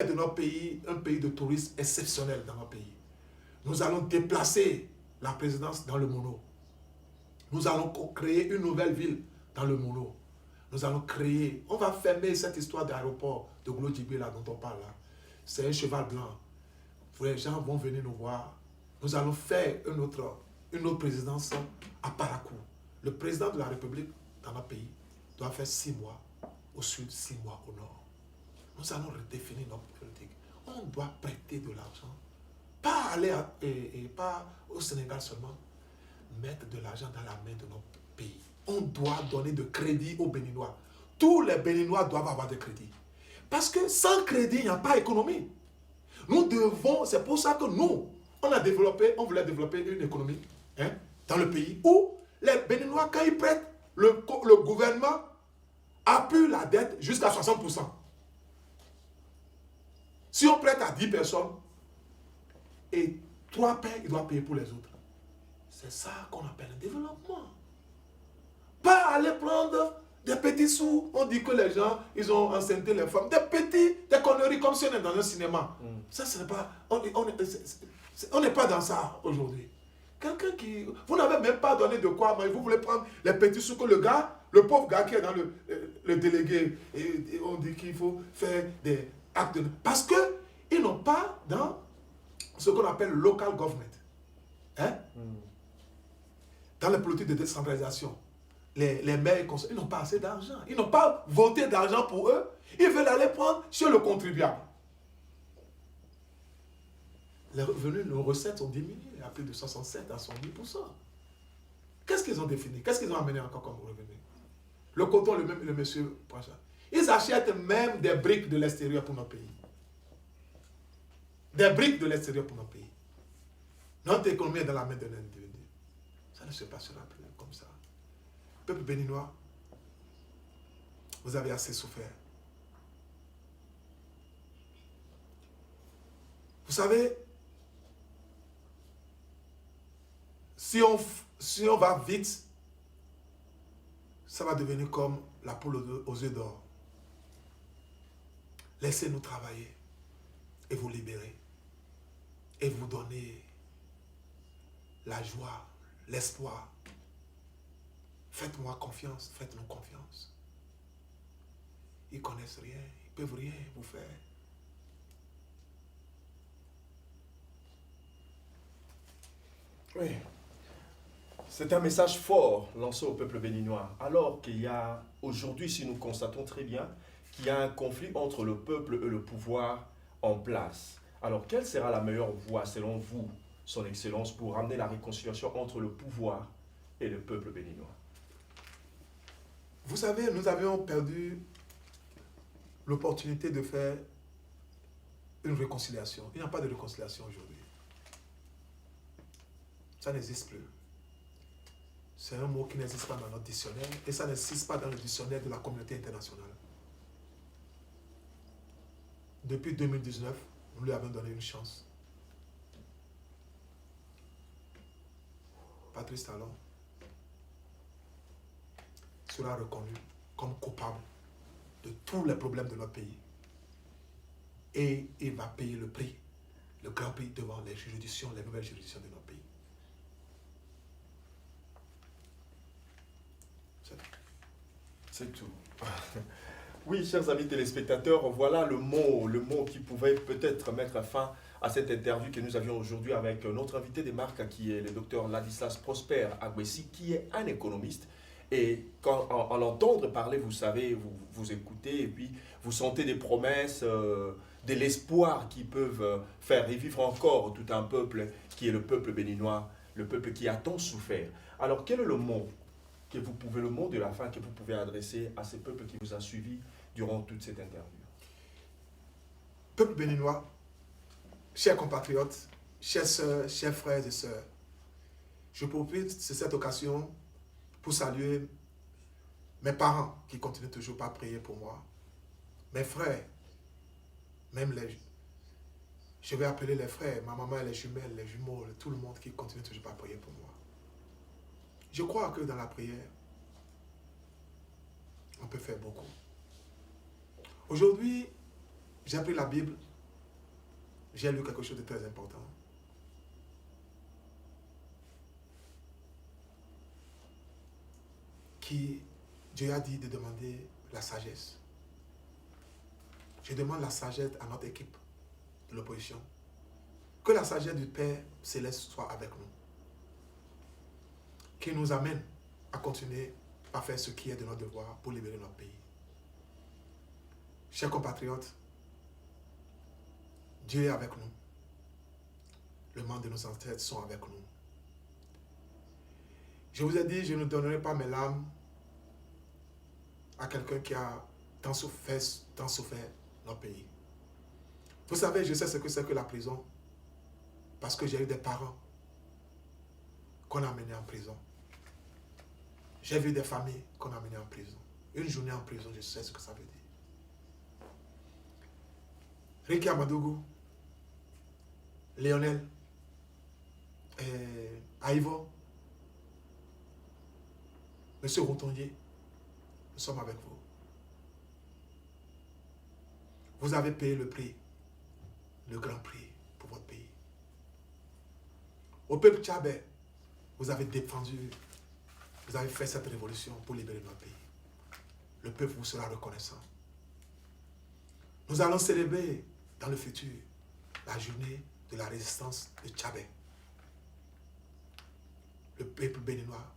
de notre pays un pays de tourisme exceptionnel dans notre pays. Nous allons déplacer la présidence dans le Mono. Nous allons créer une nouvelle ville dans le Mono. Nous allons créer, on va fermer cette histoire d'aéroport de Glodjibé là dont on parle là. C'est un cheval blanc. Les gens vont venir nous voir. Nous allons faire une autre présidence à Parakou. Le président de la République dans notre pays doit faire 6 mois au sud, 6 mois au nord. Nous allons redéfinir notre politique. On doit prêter de l'argent. Pas aller pas au Sénégal seulement. Mettre de l'argent dans la main de notre pays. On doit donner de crédit aux Béninois. Tous les Béninois doivent avoir de crédit. Parce que sans crédit, il n'y a pas d'économie. Nous devons, c'est pour ça que nous, on voulait développer une économie dans le pays où les Béninois, quand ils prêtent, le gouvernement appuie la dette jusqu'à 60%. Si on prête à 10 personnes, et 3 paient, il doit payer pour les autres. C'est ça qu'on appelle un développement. Pas aller prendre des petits sous. On dit que les gens, ils ont enceinté les femmes. Des conneries comme si on est dans un cinéma. Ça, ce n'est pas... On n'est pas dans ça aujourd'hui. Quelqu'un qui... Vous n'avez même pas donné de quoi, mais vous voulez prendre les petits sous que le pauvre gars qui est dans le délégué, et on dit qu'il faut faire des actes de... Parce qu'ils n'ont pas dans ce qu'on appelle local government. Dans les politiques de décentralisation, les maires, ils n'ont pas assez d'argent. Ils n'ont pas voté d'argent pour eux. Ils veulent aller prendre sur le contribuable. Les revenus, nos recettes ont diminué à plus de 67 à 70%. Qu'est-ce qu'ils ont défini? Qu'est-ce qu'ils ont amené encore comme revenu? Le coton, le monsieur prend ça. Ils achètent même des briques de l'extérieur pour notre pays. Des briques de l'extérieur pour notre pays. Notre économie est dans la main de l'individu. Ça ne se passera plus comme ça. Peuple béninois, vous avez assez souffert. Vous savez, si on va vite, ça va devenir comme la poule aux œufs d'or. Laissez-nous travailler et vous libérer et vous donner la joie, l'espoir. Faites-moi confiance, faites-nous confiance. Ils ne connaissent rien, ils ne peuvent rien vous faire. Oui, c'est un message fort lancé au peuple béninois. Alors qu'il y a, aujourd'hui, si nous constatons très bien, qu'il y a un conflit entre le peuple et le pouvoir en place. Alors, quelle sera la meilleure voie, selon vous, Son Excellence, pour ramener la réconciliation entre le pouvoir et le peuple béninois? Vous savez, nous avions perdu l'opportunité de faire une réconciliation. Il n'y a pas de réconciliation aujourd'hui. Ça n'existe plus. C'est un mot qui n'existe pas dans notre dictionnaire et ça n'existe pas dans le dictionnaire de la communauté internationale. Depuis 2019, nous lui avons donné une chance. Patrice Talon sera reconnu comme coupable de tous les problèmes de notre pays. Et il va payer le prix, le grand prix devant les juridictions, les nouvelles juridictions de notre pays. C'est tout. Oui, chers amis téléspectateurs, voilà le mot qui pouvait peut-être mettre fin à cette interview que nous avions aujourd'hui avec notre invité des marques qui est le docteur Ladislas Prosper Agwessi, qui est un économiste. Et quand en l'entendre parler, vous savez, vous écoutez et puis vous sentez des promesses, de l'espoir qui peuvent faire revivre encore tout un peuple qui est le peuple béninois, le peuple qui a tant souffert. Alors quel est le mot de la fin que vous pouvez adresser à ce peuple qui vous a suivi durant toute cette interview? Peuple béninois, chers compatriotes, chers sœurs, chers frères et sœurs, je profite de cette occasion pour saluer mes parents qui continuent toujours à prier pour moi, mes frères, même je vais appeler les frères, ma maman, les jumelles, les jumeaux, tout le monde qui continue toujours à prier pour moi. Je crois que dans la prière, on peut faire beaucoup. Aujourd'hui, j'ai pris la Bible j'ai lu quelque chose de très important. Dieu a dit de demander la sagesse. Je demande la sagesse à notre équipe de l'opposition. Que la sagesse du Père Céleste soit avec nous. Qui nous amène à continuer à faire ce qui est de notre devoir pour libérer notre pays. Chers compatriotes, Dieu est avec nous. Le membre de nos ancêtres sont avec nous. Je vous ai dit, je ne donnerai pas mes larmes à quelqu'un qui a tant souffert notre pays. Vous savez, je sais ce que c'est que la prison, parce que j'ai eu des parents qu'on a menés en prison. J'ai vu des familles qu'on a menées en prison. Une journée en prison, je sais ce que ça veut dire. Ricky Amadougou, Lionel, Aïvo, Monsieur Routondier, nous sommes avec vous. Vous avez payé le prix, le grand prix pour votre pays. Au peuple tchabais, vous avez défendu, vous avez fait cette révolution pour libérer notre pays. Le peuple vous sera reconnaissant. Nous allons célébrer dans le futur la journée de la résistance de Tchabé. Le peuple béninois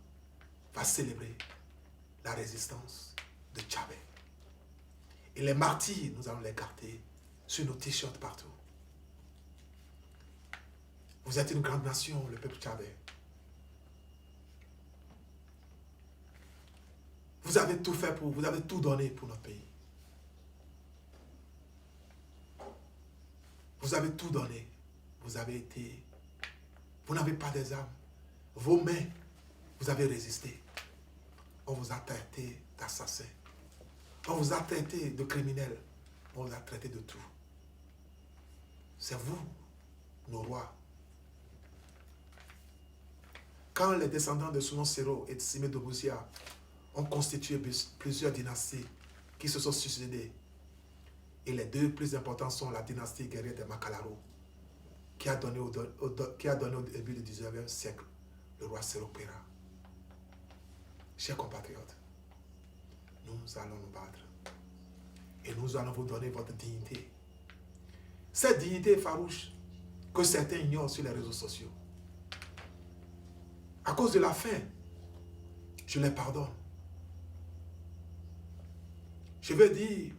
va célébrer la résistance de Tchabé. Et les martyrs, nous allons les garder sur nos t-shirts partout. Vous êtes une grande nation, le peuple Tchabé. Vous avez tout fait vous avez tout donné pour notre pays. Vous avez tout donné. Vous n'avez pas des armes. Vos mains, vous avez résisté. On vous a traité d'assassins. On vous a traité de criminels. On vous a traité de tout. C'est vous, nos rois. Quand les descendants de Sounon Sero et de Simé de Bouzia ont constitué plusieurs dynasties qui se sont succédées, et les deux plus importants sont la dynastie guerrière des Makalaro, qui a donné au début du 19e siècle le roi Séropéra. Chers compatriotes, nous allons nous battre. Et nous allons vous donner votre dignité. Cette dignité farouche que certains ignorent sur les réseaux sociaux. À cause de la faim, je les pardonne. Je veux dire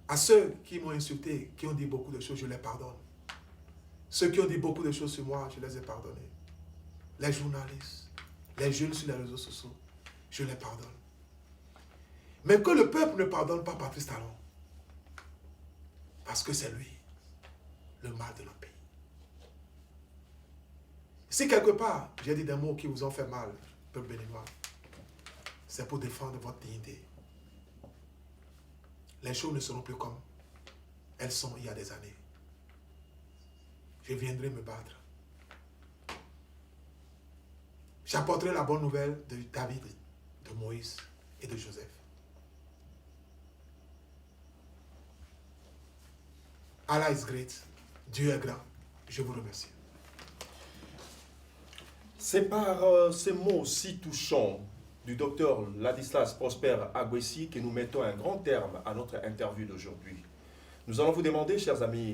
à ceux qui m'ont insulté, qui ont dit beaucoup de choses, je les pardonne. Ceux qui ont dit beaucoup de choses sur moi, je les ai pardonnés. Les journalistes, les jeunes sur les réseaux sociaux, je les pardonne. Mais que le peuple ne pardonne pas Patrice Talon, parce que c'est lui, le mal de notre pays. Si quelque part, j'ai dit des mots qui vous ont fait mal, peuple béninois, c'est pour défendre votre dignité. Les choses ne seront plus comme elles sont il y a des années. Je viendrai me battre. J'apporterai la bonne nouvelle de David, de Moïse et de Joseph. Allah is great. Dieu est grand. Je vous remercie. C'est par ces mots si touchants du docteur Ladislas Prosper Agwessi que nous mettons un grand terme à notre interview d'aujourd'hui. Nous allons vous demander, chers amis,